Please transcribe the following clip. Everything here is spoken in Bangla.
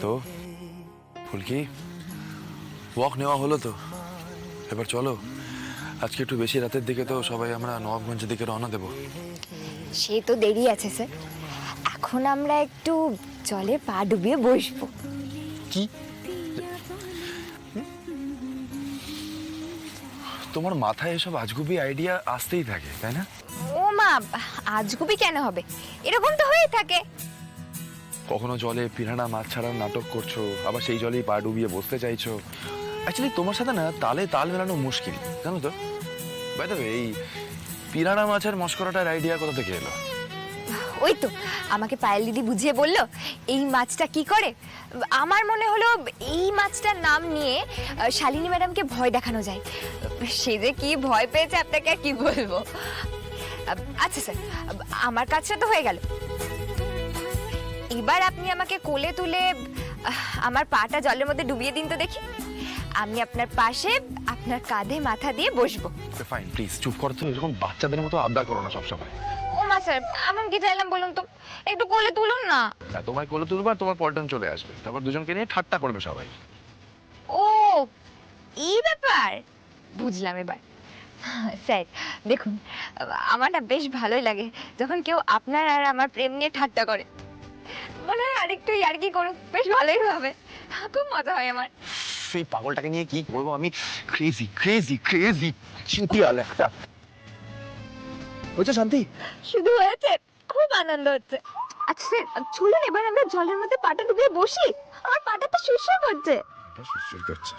তো ফুলকি, ওয়াক নেওয়া হলো তো, এবার চলো। আজকে একটু বেশি রাতের দিকে তো সবাই আমরা নবাবগঞ্জের দিকে রওনা দেবো। সে তো দেরি আছে স্যার, এখন আমরা একটু জলে পা ডুবিয়ে বসবো। কি তোমার মাথায় এসব আজগুবি আইডিয়া আসতেই থাকে, তাই না? ও মা, আজগুবি কেন হবে? এরকম তো হয়েই থাকে। কখনো জলে পিরানা মাছ ছাড়ার নাটক করছো, আবার সেই জলেই পা ডুবিয়ে বসতে চাইছো। অ্যাকচুয়ালি তোমার সাথে না তালে তাল মেলানো মুশকিল, জানো তো। বাই দ্য ওয়ে, এই পিরানা মাছের মশকরাটার আইডিয়া কোথা থেকে এলো? ওই তো আমাকে পায়েল দিদি বুঝিয়ে বললো এই মাছটা কি করে। আমার মনে হলো এই মাছটার নাম নিয়ে শালিনী ম্যাডামকে ভয় দেখানো যায়। সে যে কি ভয় পেয়েছে আপনাকে আর কি বলবো। আচ্ছা স্যার, আমার কাজটা তো হয়ে গেল। এবার আপনি আমাকে কোলে তুলে আমার পাটা জলের মধ্যে ডুবিয়ে দিন তো দেখি। আমি আপনার পাশে আপনার কাঁধে মাথা দিয়ে বসবো। ফাইন, প্লিজ চুপ করো তো, এরকম বাচ্চাদের মতো আবদার করো না সবসময়। ও মা স্যার, আমি কি চাইলাম বলুন তো, একটু কোলে তুলুন না। তোমায় কোলে তুলবো আর তোমার পল্টন চলে আসবে, তারপর দুজনকে নিয়ে ঠাট্টা করবে সবাই। ও, এই ব্যাপার বুঝলাম এবার। স্যার দেখুন, আমার না বেশ ভালোই লাগে যখন কেউ আপনার আর আমার প্রেম নিয়ে ঠাট্টা করে। মনে হয় আরেকটু ইয়ার্কি করুন, বেশ ভালোই হবে, খুব মজা হয় আমার। সেই পাগলটাকে নিয়ে কি বলবো আমি? ক্রেজি ক্রেজি ক্রেজি চিটিয়াল একটা। বুঝছো শান্তি? শুধু হয়েছে, খুব আনন্দ হচ্ছে। আচ্ছা স্যার, চলুন এবার আমরা জলের মধ্যে পাটা ডুবিয়ে বসি। আমার পাটা তো শুষে করছে। সুশ্রী করছে।